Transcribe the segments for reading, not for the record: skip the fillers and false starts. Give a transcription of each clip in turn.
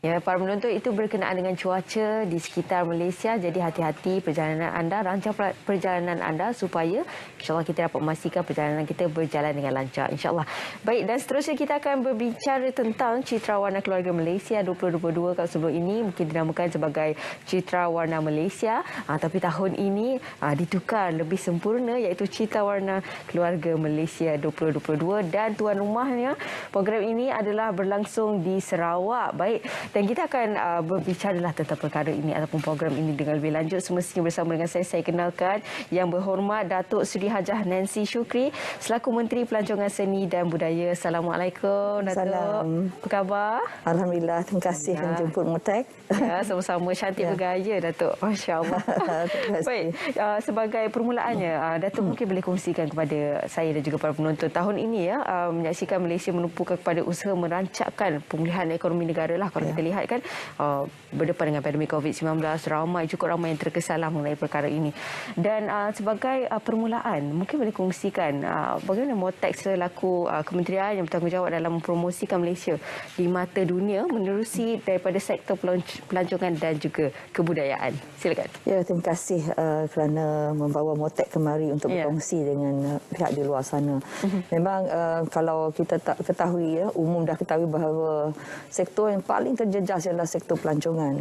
Ya, para penonton, itu berkenaan dengan cuaca di sekitar Malaysia. Jadi hati-hati perjalanan anda, rancang perjalanan anda supaya insyaAllah kita dapat memastikan perjalanan kita berjalan dengan lancar. InsyaAllah. Baik, dan seterusnya kita akan berbicara tentang Citra Warna Keluarga Malaysia 2022. Kalau sebelum ini mungkin dinamakan sebagai Citra Warna Malaysia. Tapi tahun ini ditukar lebih sempurna, iaitu Citra Warna Keluarga Malaysia 2022. Dan tuan rumahnya, program ini adalah berlangsung di Sarawak. Baik. Dan kita akan berbicaralah tentang perkara ini ataupun program ini dengan lebih lanjut. Semestinya bersama dengan saya kenalkan Yang Berhormat Datuk Seri Hajah Nancy Shukri selaku Menteri Pelancongan Seni dan Budaya. Assalamualaikum, Datuk. Salam. Apa khabar? Alhamdulillah, terima kasih menjemput Mutek. Ya, sama-sama, cantik bergaya, Datuk. Masya Allah. Baik, sebagai permulaannya, Datuk mungkin boleh kongsikan kepada saya dan juga para penonton tahun ini menyaksikan Malaysia menumpukan kepada usaha merancangkan pemulihan ekonomi negara lah. Kalau kita lihat kan berdepan dengan pandemik COVID-19, cukup ramai yang terkesalah mengenai perkara ini. Dan sebagai permulaan, mungkin boleh kongsikan bagaimana Motek selaku kementerian yang bertanggungjawab dalam mempromosikan Malaysia di mata dunia menerusi daripada sektor pelancongan dan juga kebudayaan. Silakan. Ya, terima kasih kerana membawa Motek kemari untuk berkongsi dengan pihak di luar sana. Memang kalau kita tak ketahui, umum dah ketahui bahawa sektor yang paling terjejas ialah sektor pelancongan.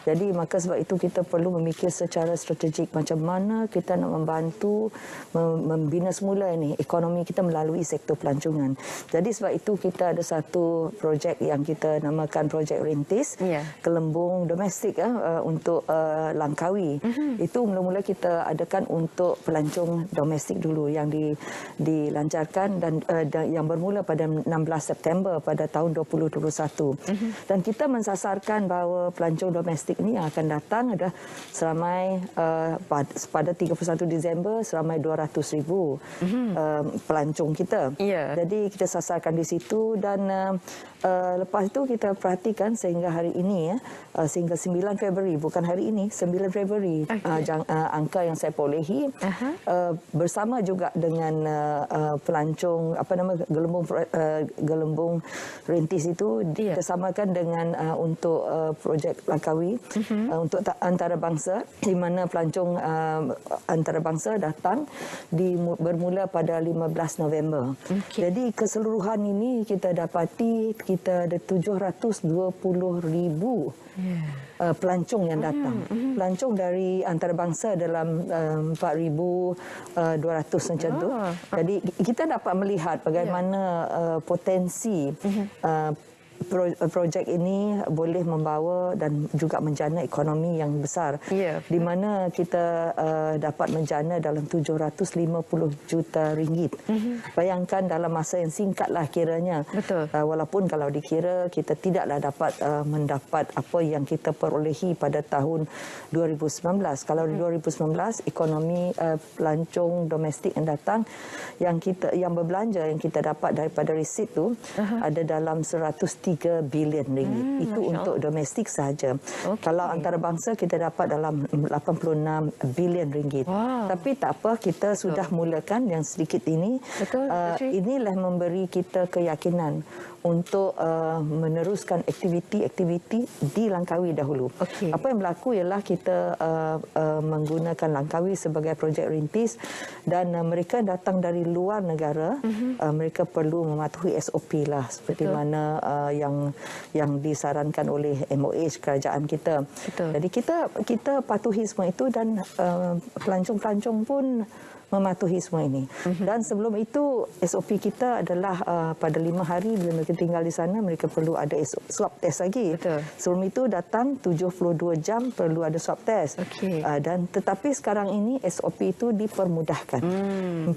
Jadi maka sebab itu kita perlu memikir secara strategik macam mana kita nak membantu membina semula ini ekonomi kita melalui sektor pelancongan. Jadi sebab itu kita ada satu projek yang kita namakan projek rintis gelembung domestik untuk Langkawi. Itu mula-mula kita adakan untuk pelancong domestik dulu yang dilancarkan dan yang bermula pada 16 September pada tahun 2021. Dan kita mensasarkan bahawa pelancong domestik ini yang akan datang adalah seramai pada 31 Disember seramai 200,000 pelancong kita. Jadi kita sasarkan di situ dan lepas itu kita perhatikan sehingga hari ini sehingga 9 Februari, bukan hari ini, 9 Februari angka yang saya perolehi bersama juga dengan pelancong gelembung rintis itu disamakan dengan untuk projek Langkawi untuk antarabangsa, di mana pelancong antarabangsa datang bermula pada 15 November. Jadi keseluruhan ini kita dapati kita ada 720,000 pelancong yang datang. Pelancong dari antarabangsa dalam 4,200 macam tu. Jadi kita dapat melihat bagaimana potensi projek ini boleh membawa dan juga menjana ekonomi yang besar. Di mana kita dapat menjana dalam 750 juta ringgit. Bayangkan dalam masa yang singkatlah kiranya. Walaupun kalau dikira kita tidaklah dapat mendapat apa yang kita perolehi pada tahun 2019. Kalau di 2019 ekonomi pelancong domestik yang datang yang berbelanja yang kita dapat daripada resit tu ada dalam 103 bilion ringgit. Itu untuk domestik sahaja. Kalau antarabangsa kita dapat dalam 86 bilion ringgit. Tapi tak apa, kita sudah mulakan yang sedikit ini. Inilah memberi kita keyakinan untuk meneruskan aktiviti-aktiviti di Langkawi dahulu. Apa yang berlaku ialah kita menggunakan Langkawi sebagai projek rintis dan mereka datang dari luar negara, mereka perlu mematuhi SOP lah seperti mana yang disarankan oleh MOH kerajaan kita. Jadi kita patuhi semua itu dan pelancong-pelancong pun mematuhi semua ini. Dan sebelum itu SOP kita adalah pada 5 hari bila mereka tinggal di sana mereka perlu ada swab test lagi. Sebelum itu datang 72 jam perlu ada swab test. Dan tetapi sekarang ini SOP itu dipermudahkan.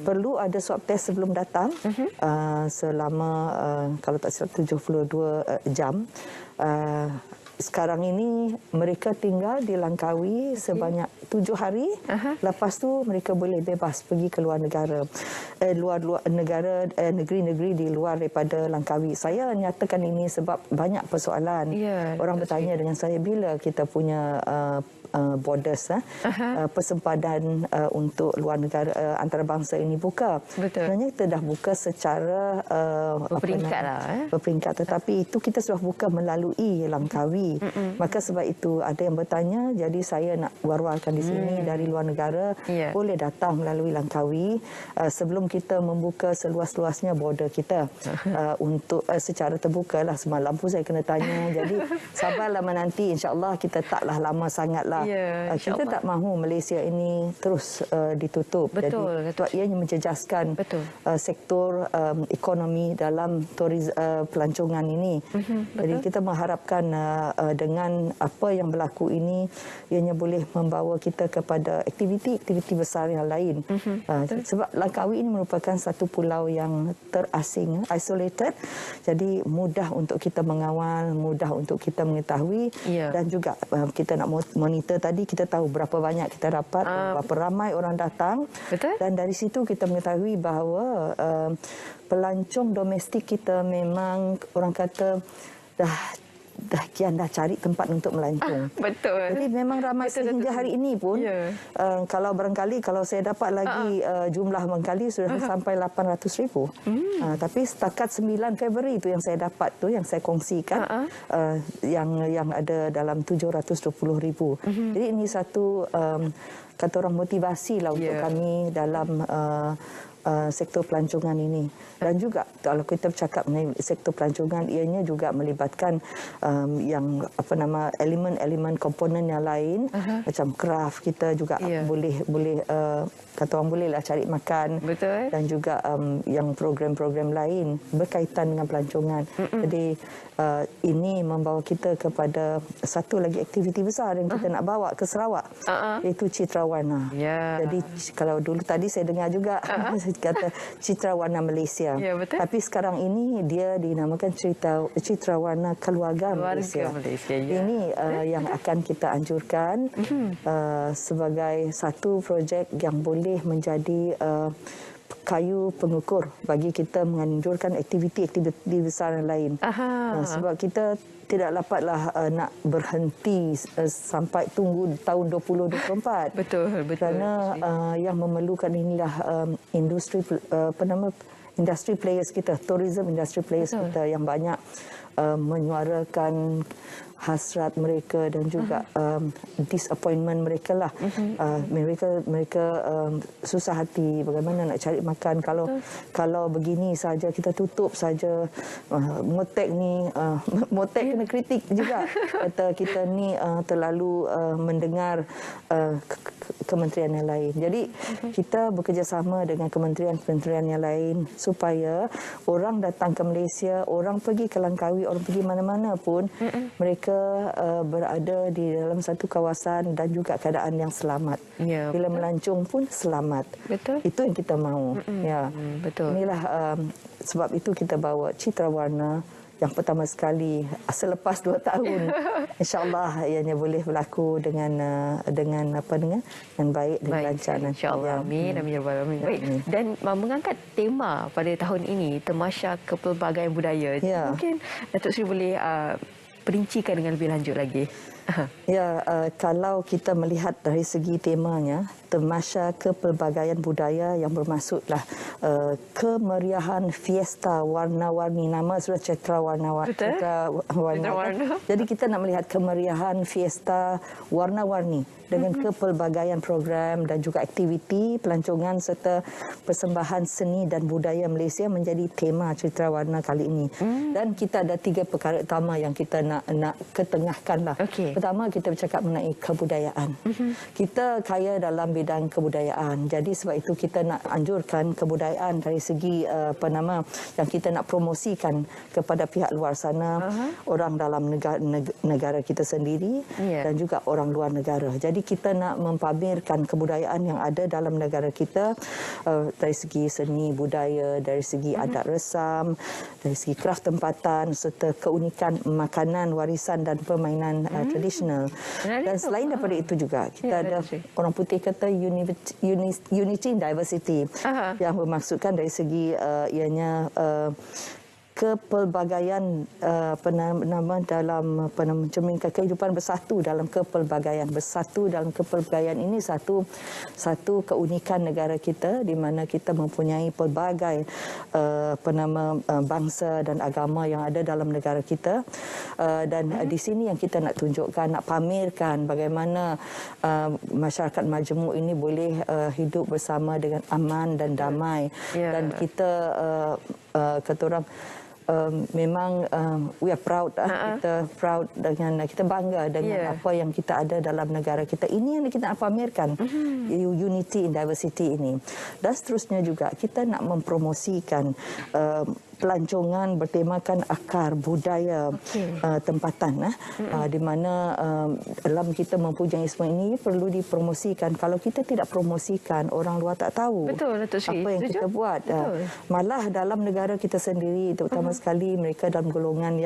Perlu ada swab test sebelum datang selama kalau tak silap 72 jam. Sekarang ini mereka tinggal di Langkawi sebanyak 7 hari. Lepas tu mereka boleh bebas pergi ke luar negara. Negeri-negeri di luar daripada Langkawi. Saya nyatakan ini sebab banyak persoalan. Orang bertanya dengan saya bila kita punya borders persempadan untuk luar negara antarabangsa ini buka. Sebenarnya kita dah buka secara berperingkat lah. Berperingkat, tetapi itu kita sudah buka melalui Langkawi tinggi. Maka sebab itu ada yang bertanya, jadi saya nak war-warkan di sini dari luar negara boleh datang melalui Langkawi sebelum kita membuka seluas-luasnya border kita untuk secara terbuka lah. Semalam pun saya kena tanya. Jadi sabarlah menanti, insya-Allah kita taklah lama sangatlah. Kita tak mahu Malaysia ini terus ditutup. Betul. Jadi ianya menjejaskan sektor ekonomi dalam pelancongan ini. Jadi kita mengharapkan dengan apa yang berlaku ini ianya boleh membawa kita kepada aktiviti-aktiviti besar yang lain. Sebab Langkawi ini merupakan satu pulau yang terasing, isolated. Jadi mudah untuk kita mengawal, mudah untuk kita mengetahui dan juga kita nak monitor tadi, kita tahu berapa banyak kita dapat, berapa ramai orang datang. Dan dari situ kita mengetahui bahawa pelancong domestik kita memang orang kata dah cari tempat untuk melancong. Betul. Jadi memang ramai sehingga hari ini pun kalau barangkali kalau saya dapat lagi jumlah barangkali sudah sampai 800,000. Tapi setakat 9 Februari itu yang saya dapat tu, yang saya kongsikan yang ada dalam 720,000. Jadi ini satu kata orang motivasi lah untuk kami dalam sektor pelancongan ini. Dan juga kalau kita bercakap mengenai sektor pelancongan, ianya juga melibatkan yang elemen-elemen komponen yang lain, macam craft kita juga boleh kata orang bolehlah cari makan. Dan juga yang program-program lain berkaitan dengan pelancongan. Jadi ini membawa kita kepada satu lagi aktiviti besar yang kita nak bawa ke Sarawak, iaitu Citra Warna. Jadi kalau dulu tadi saya dengar juga kata Citra Warna Malaysia. Tapi sekarang ini dia dinamakan Citra Warna Keluarga Malaysia. Ini yang akan kita anjurkan sebagai satu projek yang boleh menjadi kayu pengukur bagi kita menganjurkan aktiviti-aktiviti besar yang lain. Sebab kita tidak dapatlah nak berhenti sampai tunggu tahun 2024. Betul. Kerana yang memerlukan inilah industri players kita, tourism industry players kita yang banyak menyuarakan hasrat mereka dan juga disappointment mereka lah. Mereka susah hati bagaimana nak cari makan kalau begini saja kita tutup saja. Motek ni Motek kena kritik juga kata kita ni terlalu mendengar kementerian yang lain. Jadi kita bekerjasama dengan kementerian-kementerian yang lain supaya orang datang ke Malaysia, orang pergi ke Langkawi, orang pergi mana-mana pun mereka berada di dalam satu kawasan dan juga keadaan yang selamat. Bila melancong pun selamat. Itu yang kita mahu. Inilah sebab itu kita bawa Citra Warna yang pertama sekali selepas 2 tahun. InsyaAllah ianya boleh berlaku dengan baik, dengan lancar. InsyaAllah. Amin. Amin. Baik. Dan mengangkat tema pada tahun ini, Tamasya Kepelbagaian Budaya. Mungkin Datuk Seri boleh perincikan dengan lebih lanjut lagi. Kalau kita melihat dari segi temanya, Tamasya Kepelbagaian Budaya yang bermaksudlah kemeriahan fiesta warna-warni. Nama sudah Citra Warna. Jadi kita nak melihat kemeriahan fiesta warna-warni dengan kepelbagaian program dan juga aktiviti pelancongan serta persembahan seni dan budaya Malaysia menjadi tema Citra Warna kali ini. Dan kita ada 3 perkara utama yang kita nak ketengahkan lah. Pertama, kita bercakap mengenai kebudayaan. Kita kaya dalam bidang kebudayaan. Jadi sebab itu kita nak anjurkan kebudayaan dari segi yang kita nak promosikan kepada pihak luar sana, orang dalam negara kita sendiri dan juga orang luar negara. Jadi kita nak mempamerkan kebudayaan yang ada dalam negara kita dari segi seni budaya, dari segi adat resam, dari segi kraf tempatan serta keunikan makanan, warisan dan permainan tradisional. Dan selain daripada itu juga kita ada orang putih kata unity in diversity yang bermaksudkan dari segi ianya kepelbagaian dalam mencerminkan kehidupan bersatu dalam kepelbagaian. Bersatu dalam kepelbagaian ini satu keunikan negara kita, di mana kita mempunyai pelbagai bangsa dan agama yang ada dalam negara kita, dan di sini yang kita nak tunjukkan, nak pamerkan bagaimana masyarakat majmuk ini boleh hidup bersama dengan aman dan damai. Dan kita kata orang memang we are proud, kita proud dengan, kita bangga dengan apa yang kita ada dalam negara kita. Ini yang kita nak pamerkan, unity in diversity ini. Dan seterusnya juga kita nak mempromosikan pelancongan bertemakan akar budaya tempatan, di mana dalam kita mempunyai semua ini perlu dipromosikan. Kalau kita tidak promosikan, orang luar tak tahu apa yang kita buat. Malah dalam negara kita sendiri, terutama sekali mereka dalam golongan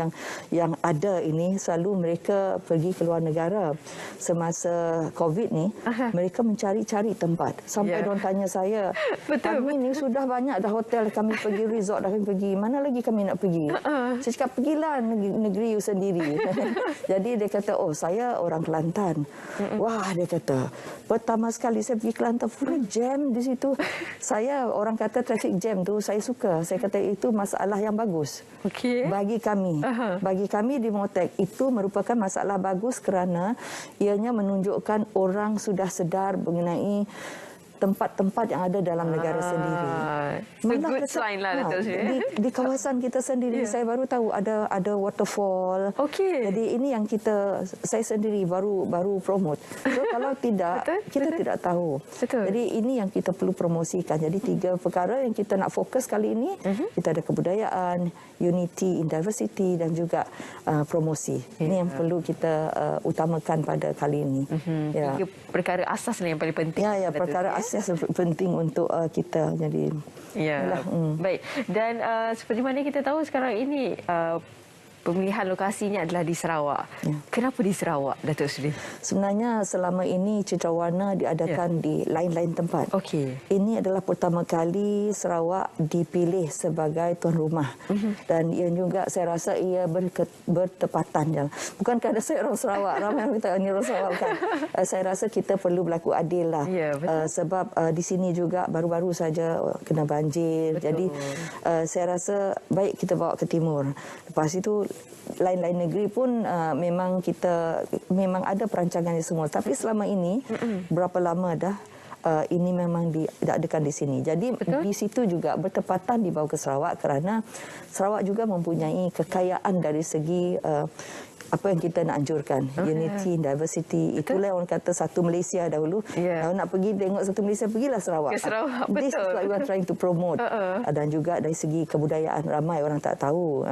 yang ada ini, selalu mereka pergi ke luar negara. Semasa COVID ni, mereka mencari-cari tempat. Sampai diorang tanya saya, kami ni sudah banyak dah hotel, kami pergi resort, dah kami pergi, mana lagi kami nak pergi? Saya cakap, pergilah negeri you sendiri. Jadi dia kata, oh saya orang Kelantan. Wah, dia kata, pertama sekali saya pergi Kelantan, full jam di situ. Saya, orang kata traffic jam tu saya suka. Saya kata itu masalah yang bagus. Bagi kami. Bagi kami di Motek itu merupakan masalah bagus kerana ianya menunjukkan orang sudah sedar mengenai tempat-tempat yang ada dalam negara sendiri. Good sign lah, Datuk Sri. Di kawasan kita sendiri, saya baru tahu ada waterfall. Jadi ini yang saya sendiri baru promote. So kalau tidak, kita tidak tahu. Jadi ini yang kita perlu promosikan. Jadi 3 perkara yang kita nak fokus kali ini. Kita ada kebudayaan, unity in diversity dan juga promosi. Ini yang perlu kita utamakan pada kali ini. 3 perkara asas yang paling penting. Perkara asas penting untuk kita. Jadi baik. Dan seperti mana kita tahu sekarang ini pemilihan lokasinya adalah di Sarawak. Kenapa di Sarawak, Datuk Seri? Sebenarnya selama ini Citrawarna diadakan di lain-lain tempat. Ini adalah pertama kali Sarawak dipilih sebagai tuan rumah. Dan ia juga saya rasa ia bertepatan. Bukan kerana saya orang Sarawak, ramai orang kata ini orang Sarawak kan. Saya rasa kita perlu berlaku adil lah. Sebab di sini juga baru-baru saja kena banjir. Jadi saya rasa baik kita bawa ke timur. Lepas itu lain-lain negeri pun memang ada perancangannya semua. Tapi selama ini berapa lama dah ini memang diadakan di sini. Jadi di situ juga bertepatan dibawa ke Sarawak kerana Sarawak juga mempunyai kekayaan dari segi apa yang kita nak anjurkan, unity, diversity. Itulah orang kata satu Malaysia dahulu. Kalau nak pergi tengok satu Malaysia, pergilah Sarawak. This is what we are trying to promote. Dan juga dari segi kebudayaan, ramai orang tak tahu.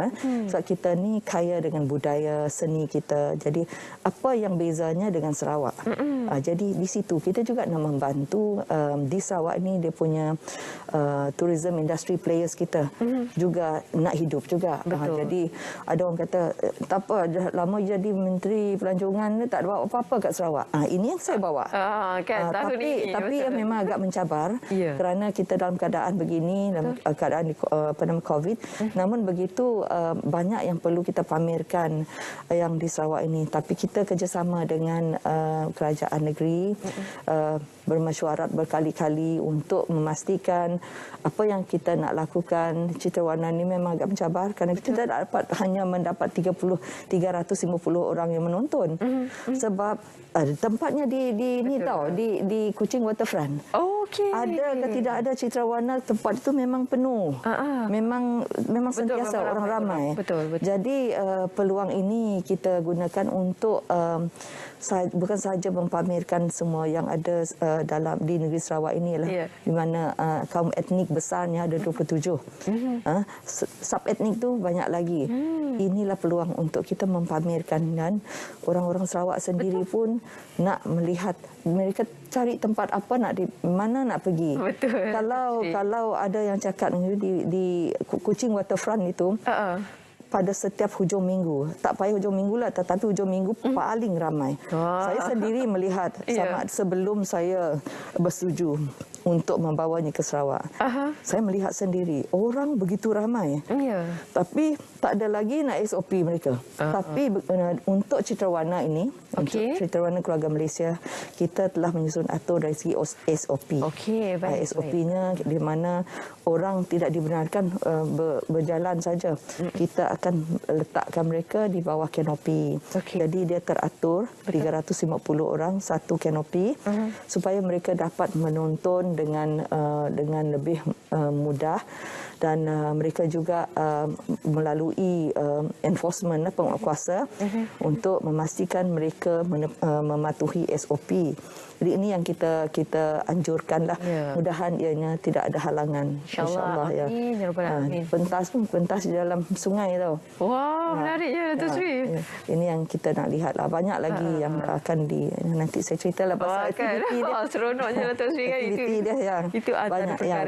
Sebab kita ni kaya dengan budaya seni kita. Jadi apa yang bezanya dengan Sarawak? Jadi di situ kita juga nak membantu di Sarawak ni dia punya tourism industry players kita juga nak hidup juga. Jadi ada orang kata tak apa, lama jadi menteri pelancongan tak ada bawa apa-apa kat Sarawak. Ini yang saya bawa. Tapi memang agak mencabar kerana kita dalam keadaan begini, dalam keadaan COVID. Namun begitu banyak yang perlu kita pamerkan yang di Sarawak ini. Tapi kita kerjasama dengan kerajaan negeri, bermesyuarat berkali-kali untuk memastikan apa yang kita nak lakukan. Citrawarna ini memang agak mencabar kerana kita tidak dapat hanya mendapat 350 orang yang menonton. Sebab tempatnya di Kuching Waterfront. Ada ke tidak ada Citrawarna, tempat itu memang penuh. Memang sentiasa orang ramai. Jadi peluang ini kita gunakan untuk bukan sahaja mempamerkan semua yang ada di negeri Sarawak ini lah, di mana kaum etnik besarnya ada 27. Sub-etnik tu banyak lagi. Inilah peluang untuk kita mempamerkan, dan orang-orang Sarawak sendiri pun nak melihat, mereka cari tempat apa mana nak pergi. Kalau ada yang cakap di Kuching Waterfront itu pada setiap hujung minggu. Tak payah hujung minggu lah, tetapi hujung minggu paling ramai. Saya sendiri melihat sebelum saya bersetuju untuk membawanya ke Sarawak. Saya melihat sendiri, orang begitu ramai. Tapi tak ada lagi nak SOP mereka. Tapi untuk Citawarna ini, untuk Citawarna Keluarga Malaysia, kita telah menyusun atur dari segi SOP. SOP-nya di mana orang tidak dibenarkan berjalan saja. Kita akan letakkan mereka di bawah kanopi. Jadi dia teratur 350 orang satu kanopi supaya mereka dapat menonton dengan lebih mudah, dan mereka juga melalui enforcement penguatkuasa untuk memastikan mereka mematuhi SOP. Jadi ini yang kita anjurkanlah. Mudahan ianya tidak ada halangan. InsyaAllah. Ya. Pentas di dalam sungai tau. Wah, menariknya Datuk Sri. Ini yang kita nak lihat lah. Banyak lagi yang akan nanti saya ceritalah pasal aktiviti dia. Seronoknya Datuk Sri kan. Aktiviti dia yang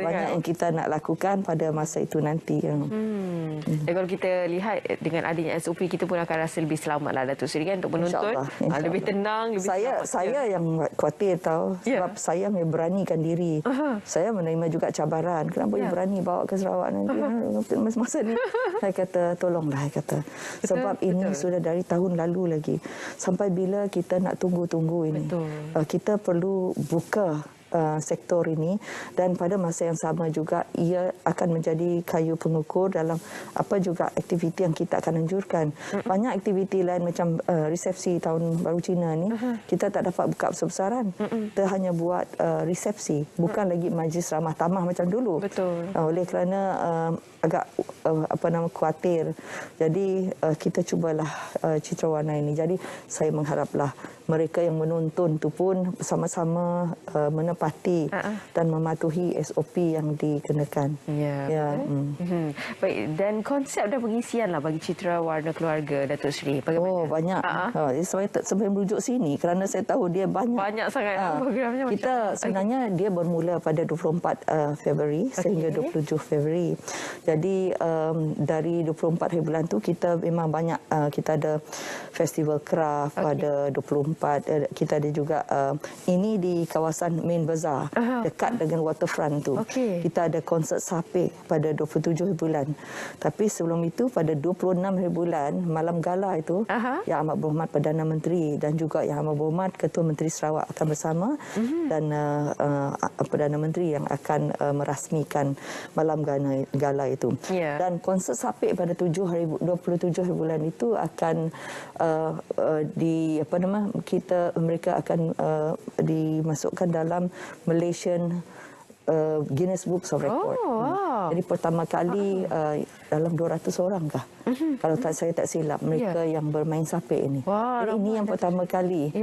banyak yang kita nak lakukan pada masa itu nanti. Dan kalau kita lihat dengan adanya SOP, kita pun akan rasa lebih selamat lah Datuk Sri kan untuk menonton. InsyaAllah. Lebih tenang, lebih saya yang khawatir tahu, sebab saya yang beranikan diri. Saya menerima juga cabaran. Kenapa you berani bawa ke Sarawak nanti masa ni? Saya kata tolonglah, saya kata. Sebab ini sudah dari tahun lalu lagi. Sampai bila kita nak tunggu-tunggu ini. Kita perlu buka sektor ini, dan pada masa yang sama juga ia akan menjadi kayu pengukur dalam apa juga aktiviti yang kita akan anjurkan. Banyak aktiviti lain macam resepsi Tahun Baru Cina ni kita tak dapat buka besar-besaran. Kita hanya buat resepsi, bukan lagi majlis ramah tamah macam dulu. Oleh kerana agak khawatir. Jadi kita cubalah Citawarna ini. Jadi saya mengharaplah mereka yang menonton tu pun sama-sama menepati dan mematuhi SOP yang dikenakan. Baik, dan konsep dan pengisian lah bagi Citawarna Keluarga Datuk Sri. Bagaimana? Banyak. Saya sampai merujuk sini kerana saya tahu dia banyak sangat programnya. Kita sebenarnya dia bermula pada 24 Februari sehingga 27 Februari. Jadi dari 24 hari bulan tu kita memang banyak, kita ada festival craft pada 24. Kita ada juga ini di kawasan Main Bazaar dekat dengan waterfront tu. Kita ada konsert sapik pada 27 hari bulan. Tapi sebelum itu pada 26 hari bulan malam gala itu Yang Amat Berhormat Perdana Menteri dan juga Yang Amat Berhormat Ketua Menteri Sarawak akan bersama dan Perdana Menteri yang akan merasmikan malam gala itu. Dan konsert sapik pada 27 hari bulan itu akan mereka akan dimasukkan dalam Malaysian Guinness Books of Record. Jadi pertama kali dalam 200 orang kah? Kalau saya tak silap mereka yang bermain sapik ini. Jadi ini yang pertama kali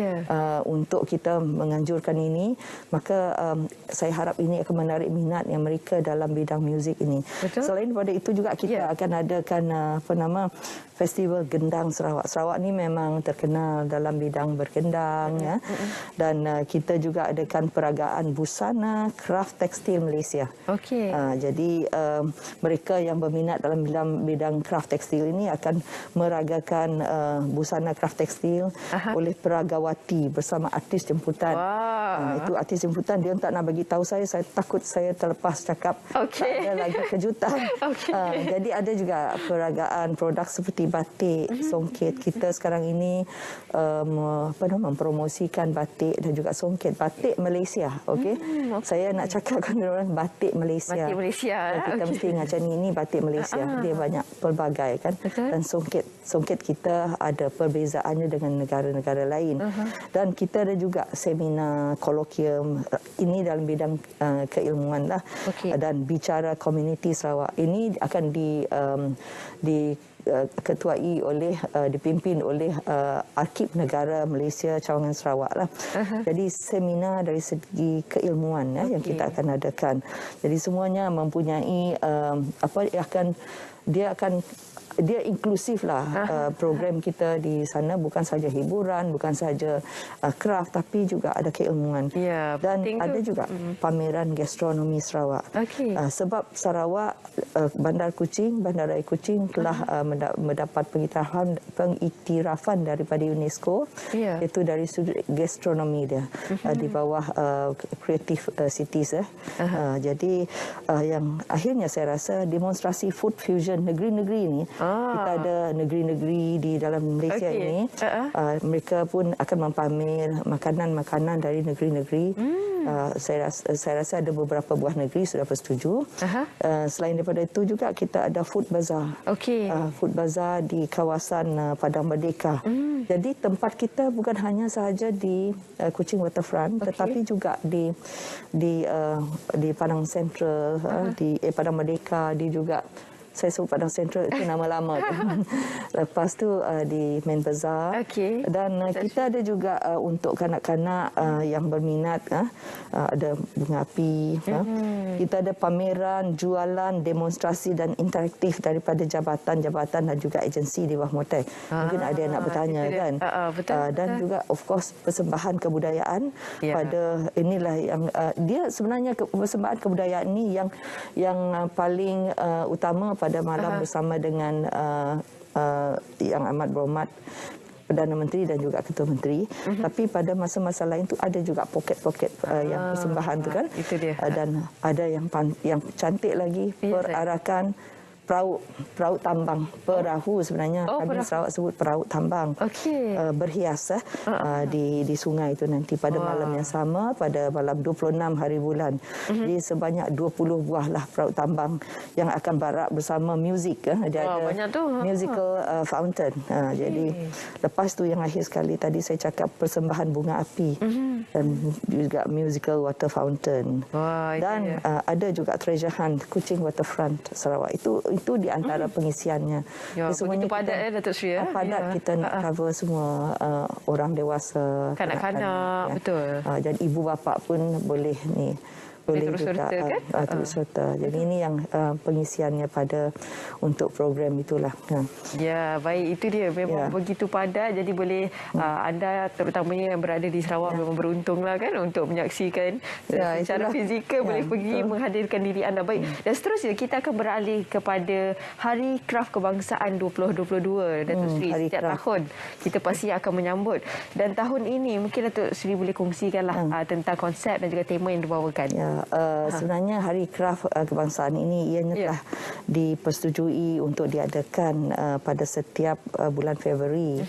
untuk kita menganjurkan ini. Maka saya harap ini akan menarik minat yang mereka dalam bidang muzik ini. Selain daripada itu juga kita akan adakan Festival Gendang Sarawak. Sarawak ni memang terkenal dalam bidang bergendang dan kita juga adakan peragaan busana kraft tekstil Malaysia. Jadi mereka yang berminat dalam bidang kraft tekstil ini akan meragakan busana kraft tekstil oleh peragawati bersama artis jemputan. Itu artis jemputan, dia tak nak bagi tahu saya takut saya terlepas cakap. Tak ada lagi kejutan. Jadi ada juga peragaan produk seperti batik, songket. Kita sekarang ini mempromosikan batik dan juga songket. Batik Malaysia, Saya nak cakapkan orang batik Malaysia. Kita mesti ngacak ini batik Malaysia. Dia banyak pelbagai kan. Dan songket kita ada perbezaannya dengan negara-negara lain. Dan kita ada juga seminar, kolokium ini dalam bidang keilmuan lah. Dan bicara komuniti Sarawak ini akan diketuai oleh dipimpin oleh Arkib Negara Malaysia Cawangan Sarawak lah. Jadi seminar dari segi keilmuan yang kita akan adakan. Jadi semuanya mempunyai dia akan dia inklusif lah. Program kita di sana bukan saja hiburan, bukan saja craft, tapi juga ada keilmuan. Dan ada juga pameran gastronomi Sarawak. Sebab Sarawak, Bandar Kuching, Bandaraya Kuching telah mendapat pengiktirafan daripada UNESCO, iaitu dari sudut gastronomi dia, di bawah Creative Cities. Jadi yang akhirnya saya rasa demonstrasi food fusion negeri-negeri ini, kita ada negeri-negeri di dalam Malaysia ini, mereka pun akan mempamer makanan-makanan dari negeri-negeri. Saya rasa ada beberapa buah negeri sudah bersetuju. Selain daripada itu juga kita ada food bazaar. Food bazaar di kawasan Padang Merdeka. Jadi tempat kita bukan hanya sahaja di Kuching Waterfront, tetapi juga di Padang Central, di Padang Merdeka, di juga saya sebut Padang Central itu nama lama. Lepas tu di Main Bazaar. Dan kita ada juga untuk kanak-kanak yang berminat, ada bunga api. Kita ada pameran, jualan, demonstrasi dan interaktif daripada jabatan-jabatan dan juga agensi di bawah Motek. Mungkin ada yang nak bertanya kan. Dan juga of course persembahan kebudayaan pada inilah yang dia sebenarnya persembahan kebudayaan ini yang paling utama pada malam bersama dengan Yang Amat Berhormat Perdana Menteri dan juga Ketua Menteri. Tapi pada masa-masa lain tu ada juga poket-poket yang persembahan tu kan. Itu dia. Dan ada yang cantik lagi, perarakan perahu tambang, perahu sebenarnya kami Sarawak sebut perahu tambang, berhias di sungai itu nanti pada malam yang sama, pada malam 26 hari bulan. Jadi sebanyak 20 buah lah perahu tambang yang akan barak bersama muzik. Dia ada musical fountain. Jadi lepas tu yang akhir sekali tadi saya cakap persembahan bunga api dan juga musical water fountain. Dan ada juga treasure hunt Kuching Waterfront Sarawak. Itu di antara pengisiannya. Begitu padat Datuk Sri. Padat kita nak cover semua orang dewasa, kanak-kanak, betul. Dan ibu bapa pun boleh ni. Boleh turut juga serta, kan? turut serta. Jadi ini yang pengisiannya pada untuk program itulah. Ya, baik, itu dia memang begitu padat, jadi boleh anda terutamanya yang berada di Sarawak memang beruntunglah kan untuk menyaksikan secara fizikal, boleh pergi menghadirkan diri anda. Baik, dan seterusnya kita akan beralih kepada Hari Kraf Kebangsaan 2022 Datuk Sri. Setiap tahun kita pasti akan menyambut, dan tahun ini mungkin Datuk Sri boleh kongsikanlah tentang konsep dan juga tema yang dibawakan. Sebenarnya Hari Kraf Kebangsaan ini ianya telah dipersetujui untuk diadakan pada setiap bulan Februari.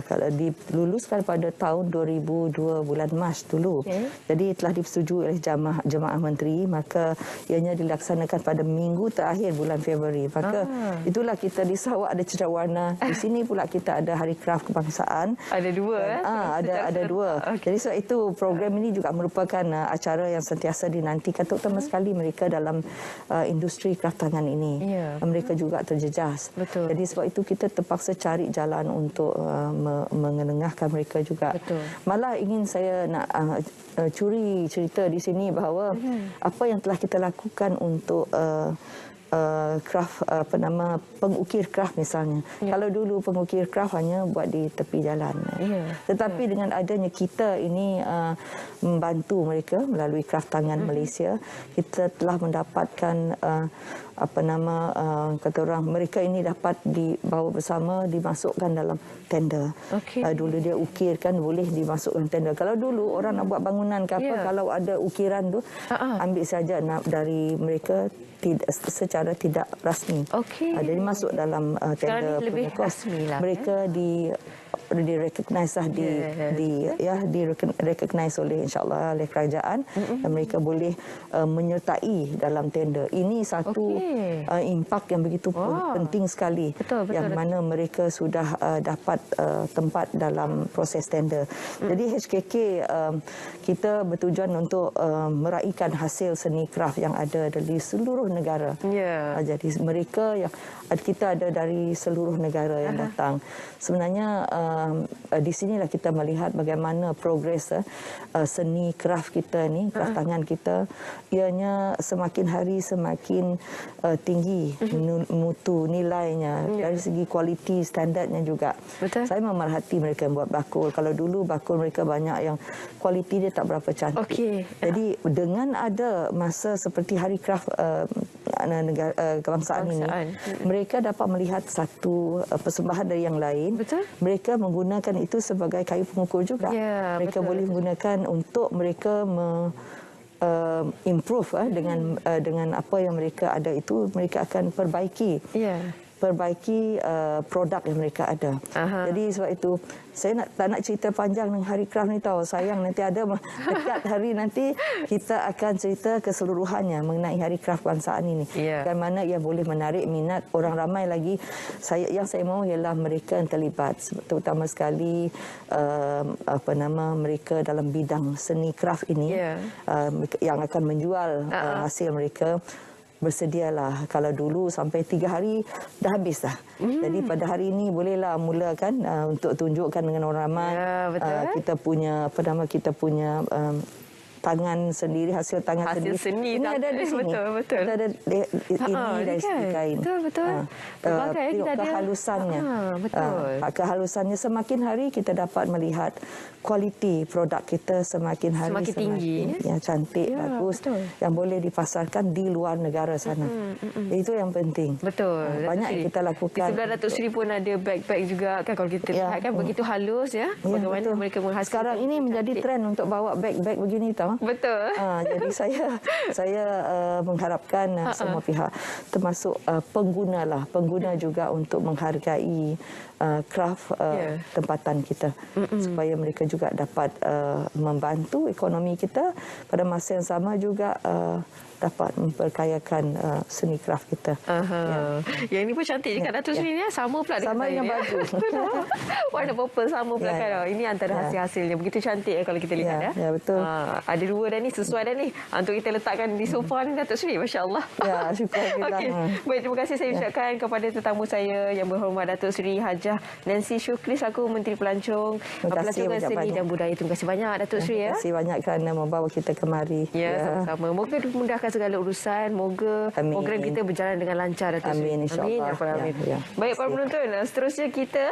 Kalau diluluskan pada tahun 2002 bulan Mac dulu. Jadi telah dipersetujui oleh Jemaah Menteri, maka ianya dilaksanakan pada minggu terakhir bulan Februari. Maka itulah kita di Sarawak ada cerita warna. Di sini pula kita ada Hari Kraf Kebangsaan. Ada dua. Ada dua. Jadi sebab itu program ini juga merupakan acara yang sentiasa dinantikan, terutama sekali mereka dalam industri kraftangan ini. Mereka juga terjejas. Jadi sebab itu kita terpaksa cari jalan untuk mengenengahkan mereka juga. Malah ingin saya nak curi cerita di sini bahawa apa yang telah kita lakukan untuk craft pengukir craft misalnya. Kalau dulu pengukir craft hanya buat di tepi jalan. Tetapi dengan adanya kita ini membantu mereka melalui craft tangan Malaysia, kita telah mendapatkan kata orang, mereka ini dapat dibawa bersama, dimasukkan dalam tender. Dulu dia ukirkan, boleh dimasukkan tender. Kalau dulu orang nak buat bangunan ke apa, kalau ada ukiran tu ambil saja dari mereka secara tidak rasmi. Jadi masuk dalam tender punya kos. Mereka di-recognize lah, di-recognize oleh insya-Allah oleh kerajaan, dan mereka boleh menyertai dalam tender. Ini satu impak yang begitu penting sekali, yang mana mereka sudah dapat tempat dalam proses tender. Jadi HKK kita bertujuan untuk meraihkan hasil seni kraf yang ada dari seluruh negara. Jadi mereka yang kita ada dari seluruh negara yang datang. Sebenarnya di sinilah kita melihat bagaimana progres seni kraft kita ni, kraft tangan kita, ianya semakin hari semakin tinggi mutu nilainya dari segi kualiti standardnya juga. Betul. Saya memerhati mereka yang buat bakul. Kalau dulu bakul mereka banyak yang kualiti dia tak berapa cantik. Okey. Jadi dengan ada masa seperti Hari Kraft kebangsaan ini, mereka dapat melihat satu persembahan dari yang lain. Betul. Mereka menggunakan itu sebagai kayu pengukur juga. Ya, mereka betul. boleh menggunakan untuk mereka improve dengan apa yang mereka ada itu, mereka akan perbaiki. Ya. Perbaiki produk yang mereka ada. Jadi sebab itu saya tak nak cerita panjang dengan Hari Kraft ni tahu. Sayang nanti ada dekat hari nanti kita akan cerita keseluruhannya mengenai Hari Kraft kebangsaan ini. Bagaimana ia boleh menarik minat orang ramai lagi. Yang saya mahu ialah mereka yang terlibat, terutama sekali mereka dalam bidang seni kraft ini yang akan menjual hasil mereka. Bersedialah. Kalau dulu sampai 3 hari dah habis dah. Jadi pada hari ini bolehlah mulakan untuk tunjukkan dengan orang ramai. Kita punya kita punya tangan sendiri, hasil tangan hasil sendiri. Seni ini ada di sini. Betul. Kita ada ini dari segi kain. Betul. Tengok kehalusannya. Kehalusannya semakin hari kita dapat melihat kualiti produk kita semakin hari semakin tinggi. Yang cantik, bagus, yang boleh dipasarkan di luar negara sana. Itu yang penting. Betul. Banyak yang kita lakukan. Di sebelah Datuk Seri pun ada bag-bag juga kan, kalau kita lihat kan begitu halus ya. Bagaimana betul. mereka menghasilkan. Sekarang ini menjadi trend untuk bawa bag-bag begini tahu. Betul. Jadi saya mengharapkan semua pihak, termasuk pengguna juga untuk menghargai kraft tempatan kita, supaya mereka juga dapat membantu ekonomi kita, pada masa yang sama juga dapat memperkayakan seni kraft kita. Yang ini pun cantik juga Datuk Seri ni. Sama pula dengan sama saya. yang baju. Warna purple sama pula kan. Ini antara hasil-hasilnya. Begitu cantik kalau kita lihat. Ya, betul. Ada 2 dah ni, sesuai dah ni. Untuk kita letakkan di sofa ni Datuk Seri. Masya Allah. Ya, syukur. Baik, terima kasih saya ucapkan kepada tetamu saya yang berhormat Datuk Seri Hajah Nancy Shukri selaku Menteri Pelancong Pelancongan Seni dan Budaya. Terima kasih banyak Datuk Seri. Terima kasih banyak kerana membawa kita kemari. Sama-sama. Moga dimudahkan segala urusan. Moga program kita berjalan dengan lancar Datuk Seri. Amin, insya-Allah. Amin. Baik para penonton, seterusnya kita